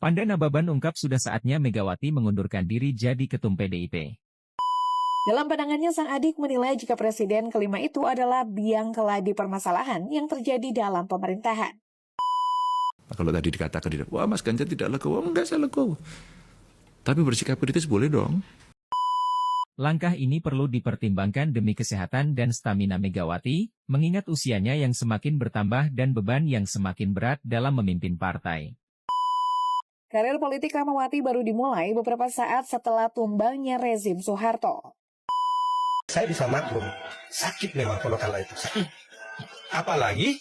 Panda Nababan ungkap sudah saatnya Megawati mengundurkan diri jadi ketum PDIP. Dalam pandangannya, sang adik menilai jika presiden kelima itu adalah biang keladi permasalahan yang terjadi dalam pemerintahan. Kalau tadi dikatakan, wah Mas Ganjar tidak legowo, enggak saya legowo. Tapi bersikap kritis boleh dong. Langkah ini perlu dipertimbangkan demi kesehatan dan stamina Megawati, mengingat usianya yang semakin bertambah dan beban yang semakin berat dalam memimpin partai. Karir politik Rahmawati baru dimulai beberapa saat setelah tumbangnya rezim Soeharto. Saya bisa maklum, sakit memang kalau kala itu sakit. Apalagi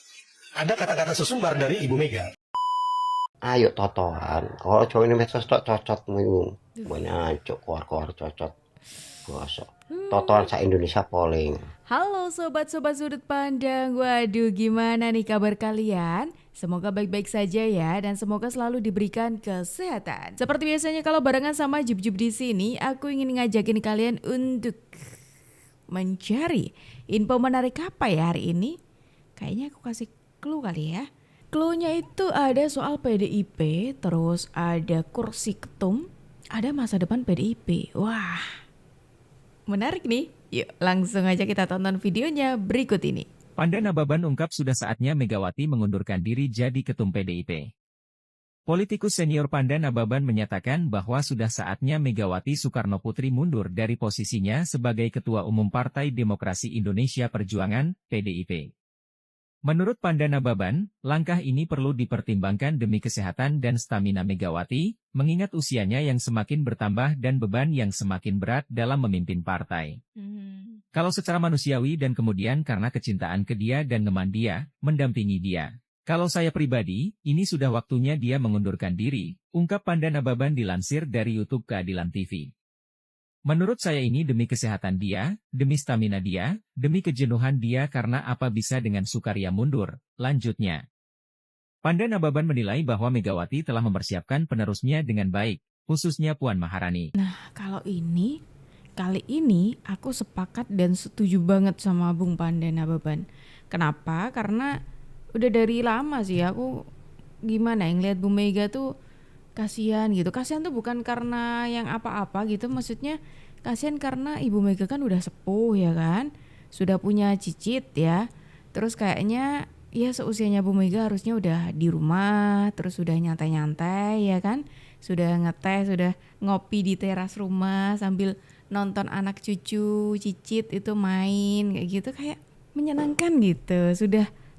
ada kata-kata sesumbar dari Ibu Mega. Ayo totoan, kalau cowok ini medsos cocot mung, banyak keluar cocot, gosok. Totoan sa Indonesia polling. Halo sobat-sobat sudut pandang, waduh gimana nih kabar kalian? Semoga baik-baik saja ya dan semoga selalu diberikan kesehatan. Seperti biasanya kalau barengan sama Jub-Jub di sini, aku ingin ngajakin kalian untuk mencari info menarik apa ya hari ini? Kayaknya aku kasih clue kali ya. Clue-nya itu ada soal PDIP, terus ada kursi ketum, ada masa depan PDIP. Wah, menarik nih. Yuk langsung aja kita tonton videonya berikut ini. Panda Nababan ungkap sudah saatnya Megawati mengundurkan diri jadi ketum PDIP. Politikus senior Panda Nababan menyatakan bahwa sudah saatnya Megawati Soekarnoputri mundur dari posisinya sebagai Ketua Umum Partai Demokrasi Indonesia Perjuangan, PDIP. Menurut Panda Nababan, langkah ini perlu dipertimbangkan demi kesehatan dan stamina Megawati, mengingat usianya yang semakin bertambah dan beban yang semakin berat dalam memimpin partai. Kalau secara manusiawi dan kemudian karena kecintaan ke dia dan ngeman dia, mendampingi dia. Kalau saya pribadi, ini sudah waktunya dia mengundurkan diri, ungkap Panda Nababan dilansir dari YouTube Keadilan TV. Menurut saya ini demi kesehatan dia, demi stamina dia, demi kejenuhan dia karena apa bisa dengan sukarya mundur, lanjutnya. Panda Nababan menilai bahwa Megawati telah mempersiapkan penerusnya dengan baik, khususnya Puan Maharani. Nah kalau kali ini aku sepakat dan setuju banget sama Bung Panda Nababan. Kenapa? Karena udah dari lama sih aku gimana yang lihat Bu Mega tuh kasihan gitu. Kasihan tuh bukan karena yang apa-apa gitu, maksudnya kasihan karena Ibu Mega kan udah sepuh ya kan, sudah punya cicit ya. Terus kayaknya ya seusianya Bu Mega harusnya udah di rumah, terus sudah nyantai-nyantai ya kan, sudah ngeteh, sudah ngopi di teras rumah sambil nonton anak cucu cicit itu main kayak gitu, kayak menyenangkan gitu.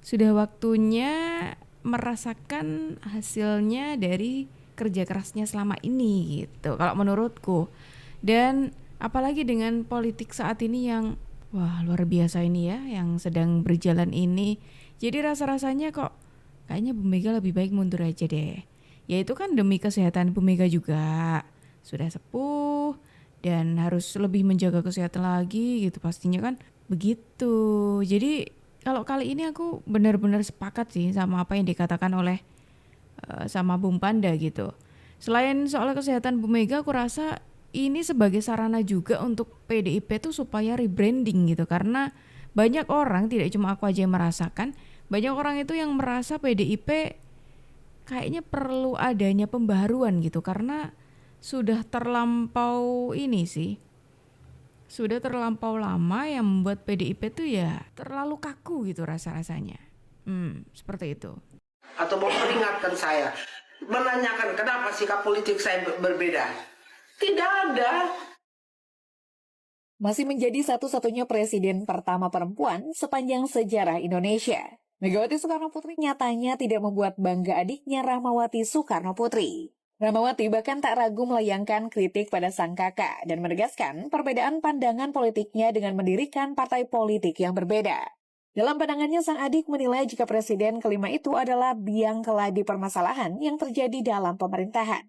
Sudah waktunya merasakan hasilnya dari kerja kerasnya selama ini gitu kalau menurutku. Dan apalagi dengan politik saat ini yang wah luar biasa ini ya, yang sedang berjalan ini. Jadi rasa-rasanya kok kayaknya Bu Mega lebih baik mundur aja deh. Ya itu kan demi kesehatan Bu Mega juga. Sudah sepuh dan harus lebih menjaga kesehatan lagi gitu pastinya kan begitu. Jadi kalau kali ini aku benar-benar sepakat sih sama apa yang dikatakan oleh sama Bung Panda gitu. Selain soal kesehatan Bu Mega, aku rasa ini sebagai sarana juga untuk PDIP tuh supaya rebranding gitu. Karena banyak orang, tidak cuma aku aja yang merasakan, banyak orang itu yang merasa PDIP kayaknya perlu adanya pembaharuan gitu. Karena sudah terlampau ini sih, sudah terlampau lama yang membuat PDIP tuh ya terlalu kaku gitu rasa-rasanya. Seperti itu. Atau mau peringatkan saya, menanyakan kenapa sikap politik saya berbeda. Tidak ada. Masih menjadi satu-satunya presiden pertama perempuan sepanjang sejarah Indonesia. Megawati Soekarnoputri nyatanya tidak membuat bangga adiknya Rahmawati Soekarnoputri. Rahmawati bahkan tak ragu melayangkan kritik pada sang kakak dan menegaskan perbedaan pandangan politiknya dengan mendirikan partai politik yang berbeda. Dalam pandangannya, sang adik menilai jika presiden kelima itu adalah biang keladi permasalahan yang terjadi dalam pemerintahan.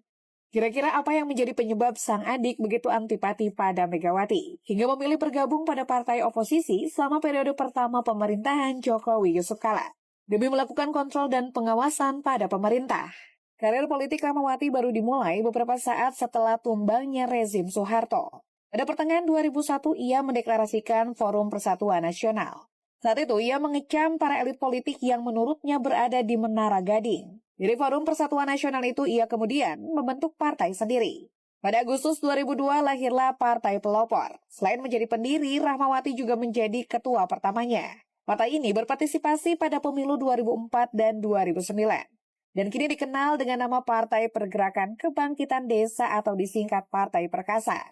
Kira-kira apa yang menjadi penyebab sang adik begitu antipati pada Megawati, hingga memilih bergabung pada partai oposisi selama periode pertama pemerintahan Jokowi Yusuf Kala, demi melakukan kontrol dan pengawasan pada pemerintah. Karir politik Rahmawati baru dimulai beberapa saat setelah tumbangnya rezim Soeharto. Pada pertengahan 2001, ia mendeklarasikan Forum Persatuan Nasional. Saat itu ia mengecam para elit politik yang menurutnya berada di Menara Gading. Dari Forum Persatuan Nasional itu ia kemudian membentuk partai sendiri. Pada Agustus 2002 lahirlah Partai Pelopor. Selain menjadi pendiri, Rahmawati juga menjadi ketua pertamanya. Partai ini berpartisipasi pada pemilu 2004 dan 2009. Dan kini dikenal dengan nama Partai Pergerakan Kebangkitan Desa atau disingkat Partai Perkasa.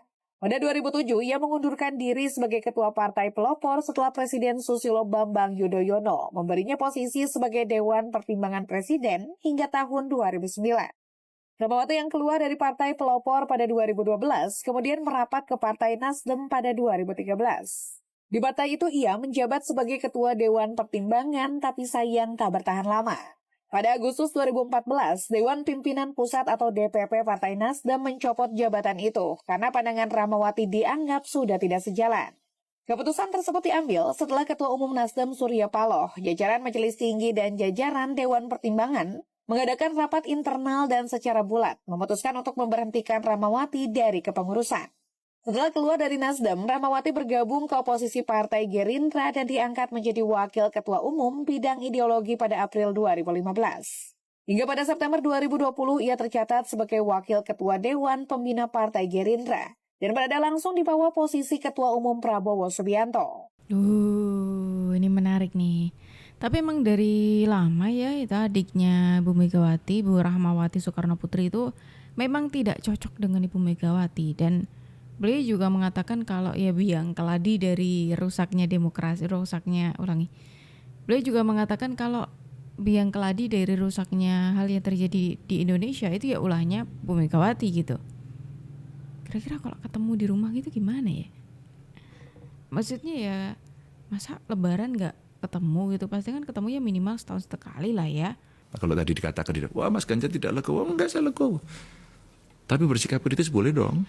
Pada 2007, ia mengundurkan diri sebagai ketua Partai Pelopor setelah Presiden Susilo Bambang Yudhoyono memberinya posisi sebagai Dewan Pertimbangan Presiden hingga tahun 2009. Rahmawati yang keluar dari Partai Pelopor pada 2012, kemudian merapat ke Partai Nasdem pada 2013. Di partai itu ia menjabat sebagai Ketua Dewan Pertimbangan, tapi sayang tak bertahan lama. Pada Agustus 2014, Dewan Pimpinan Pusat atau DPP Partai Nasdem mencopot jabatan itu karena pandangan Rahmawati dianggap sudah tidak sejalan. Keputusan tersebut diambil setelah Ketua Umum Nasdem Surya Paloh, jajaran Majelis Tinggi dan jajaran Dewan Pertimbangan mengadakan rapat internal dan secara bulat memutuskan untuk memberhentikan Rahmawati dari kepengurusan. Setelah keluar dari Nasdem, Rahmawati bergabung ke oposisi Partai Gerindra dan diangkat menjadi Wakil Ketua Umum Bidang Ideologi pada April 2015. Hingga pada September 2020, ia tercatat sebagai Wakil Ketua Dewan Pembina Partai Gerindra dan berada langsung di bawah posisi Ketua Umum Prabowo Subianto. Ini menarik nih. Tapi emang dari lama ya itu adiknya Bu Megawati, Bu Rahmawati Soekarno Putri itu memang tidak cocok dengan Ibu Megawati. Dan beliau juga mengatakan kalau ya biang keladi dari rusaknya demokrasi, Beliau juga mengatakan kalau biang keladi dari rusaknya hal yang terjadi di Indonesia itu ya ulahnya Bu Megawati gitu. Kira-kira kalau ketemu di rumah gitu gimana ya? Maksudnya ya masa lebaran gak ketemu gitu, pasti kan ketemunya minimal setahun sekali lah ya. Kalau tadi dikatakan, wah Mas Ganjar tidak legowo, enggak saya legowo. Tapi bersikap kritis boleh dong.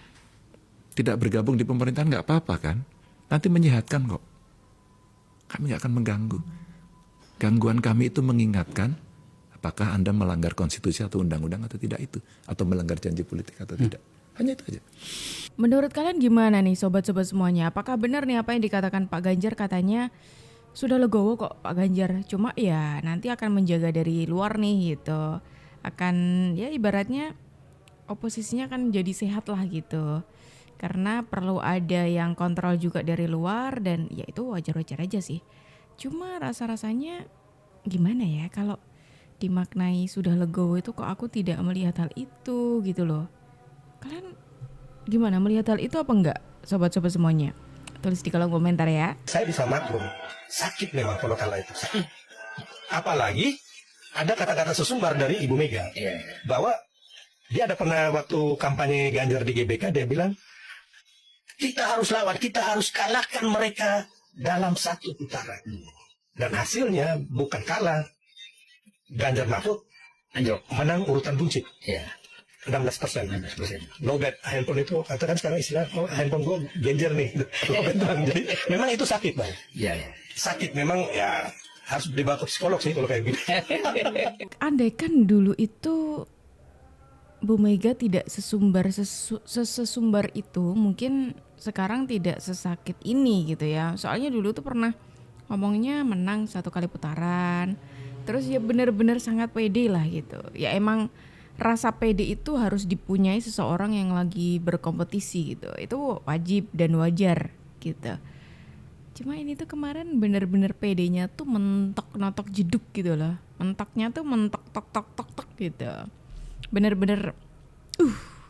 Tidak bergabung di pemerintahan nggak apa-apa kan? Nanti menyehatkan kok. Kami nggak akan mengganggu. Gangguan kami itu mengingatkan apakah Anda melanggar konstitusi atau undang-undang atau tidak itu, atau melanggar janji politik atau tidak. Hanya itu aja. Menurut kalian gimana nih sobat-sobat semuanya? Apakah benar nih apa yang dikatakan Pak Ganjar, katanya sudah legowo kok Pak Ganjar, cuma ya nanti akan menjaga dari luar nih gitu. Akan ya ibaratnya oposisinya kan jadi sehat lah gitu. Karena perlu ada yang kontrol juga dari luar dan ya itu wajar-wajar aja sih. Cuma rasa-rasanya gimana ya kalau dimaknai sudah legowo itu kok aku tidak melihat hal itu gitu loh. Kalian gimana melihat hal itu apa enggak sobat-sobat semuanya? Tulis di kolom komentar ya. Saya bisa maklum, sakit memang kalau kala itu. Sakit. Apalagi ada kata-kata sesumbar dari Ibu Mega. Bahwa dia ada pernah waktu kampanye Ganjar di GBK, dia bilang, kita harus lawan, kita harus kalahkan mereka dalam satu putaran. Dan hasilnya bukan kalah. Ganjar Mahfud menang urutan buncit. 16%. Lowbat handphone itu katakan sekarang istilah handphone gue Ganjar nih. Lowbat bang. Jadi memang itu sakit bang. Sakit memang ya harus dibawa ke psikolog sih kalau kayak gitu. Andaikan dulu itu Bu Mega tidak sesumbar itu, mungkin sekarang tidak sesakit ini gitu ya. Soalnya dulu tuh pernah ngomongnya menang 1 kali putaran. Terus ya benar-benar sangat pede lah gitu. Ya emang rasa pede itu harus dipunyai seseorang yang lagi berkompetisi gitu. Itu wajib dan wajar gitu. Cuma ini tuh kemarin bener-bener pedenya tuh mentok-notok jeduk gitu loh. Mentoknya tuh mentok tok gitu. Bener-bener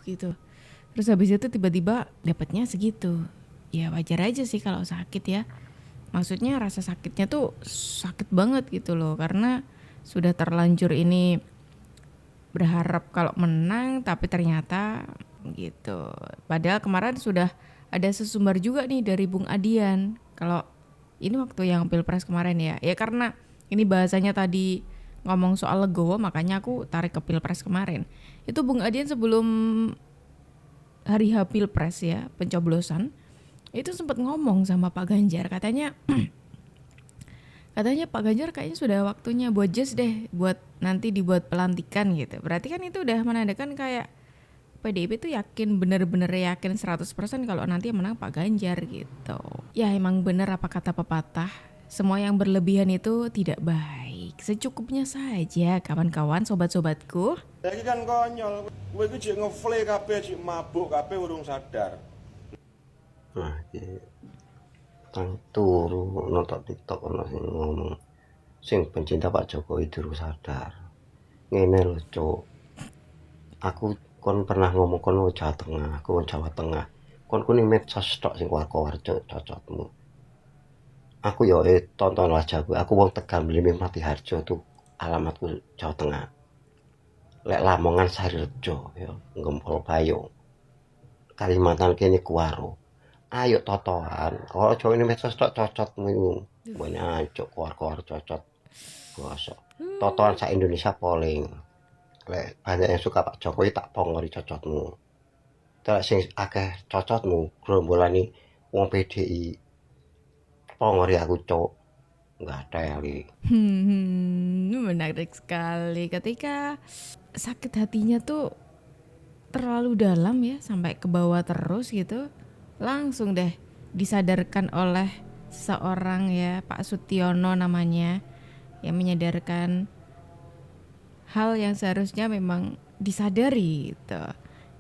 gitu. Terus habis itu tiba-tiba dapatnya segitu. Ya wajar aja sih kalau sakit ya. Maksudnya rasa sakitnya tuh sakit banget gitu loh. Karena sudah terlanjur ini berharap kalau menang tapi ternyata gitu. Padahal kemarin sudah ada sesumbar juga nih dari Bung Adian. Kalau ini waktu yang Pilpres kemarin ya. Ya karena ini bahasanya tadi ngomong soal legowo, makanya aku tarik ke Pilpres kemarin. Itu Bung Adian sebelum hari H Pilpres ya, pencoblosan, itu sempat ngomong sama Pak Ganjar, katanya Pak Ganjar kayaknya sudah waktunya buat just deh, buat nanti dibuat pelantikan gitu. Berarti kan itu udah menandakan kayak PDIP itu bener-bener yakin 100% kalau nanti yang menang Pak Ganjar gitu. Ya emang bener apa kata pepatah, semua yang berlebihan itu tidak baik. Secukupnya saja kawan-kawan, sobat-sobatku. Lagi kan konyol, kowe iki jek ngefle kabeh, jek mabuk kabeh urung sadar. Nah, iki tang turu nonton TikTok ono sing ngomong sing pencinta Pak Jokowi durung sadar. Ngene lho, Cuk. Aku kon pernah ngomong kon Jawa Tengah, aku wong Jawa Tengah. Kon kuning medsos tok sing keluar-keluar cocotmu. Aku yo tonton wajahku, aku wong Tegal Mlimih Mati Harjo tuh alamatku Jawa Tengah. Lek Lamongan Sarirejo yo Gempol Bayung. Kalimantan kene Kuaro. Ayo totoan, kalau cowok ini medsos tok cocotmu iku. Banyak cok keluar-keluar cocot. Bosok. Totoan sa Indonesia polling. Lek banyak yang suka Pak Jokowi tak pongori cocotmu. Terus sing akeh cocotmu grombolani wong PDI. Pongori aku cok. Enggak teli. Menarik sekali ketika sakit hatinya tuh terlalu dalam ya, sampai ke bawah terus gitu. Langsung deh disadarkan oleh seorang ya, Pak Sutiono namanya, yang menyadarkan hal yang seharusnya memang disadari gitu.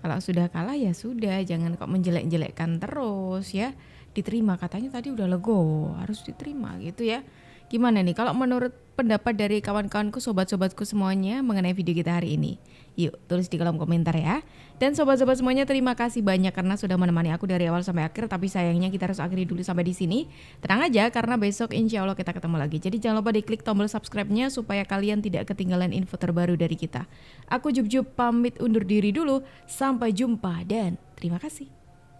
Kalau sudah kalah ya sudah, jangan kok menjelek-jelekkan terus ya. Diterima, katanya tadi udah legowo, harus diterima gitu ya. Gimana nih kalau menurut pendapat dari kawan-kawanku, sobat-sobatku semuanya mengenai video kita hari ini? Yuk tulis di kolom komentar ya. Dan sobat-sobat semuanya, terima kasih banyak karena sudah menemani aku dari awal sampai akhir. Tapi sayangnya kita harus akhiri dulu sampai di sini. Tenang aja karena besok insya Allah kita ketemu lagi. Jadi jangan lupa diklik tombol subscribe-nya supaya kalian tidak ketinggalan info terbaru dari kita. Aku Jub pamit undur diri dulu. Sampai jumpa dan terima kasih.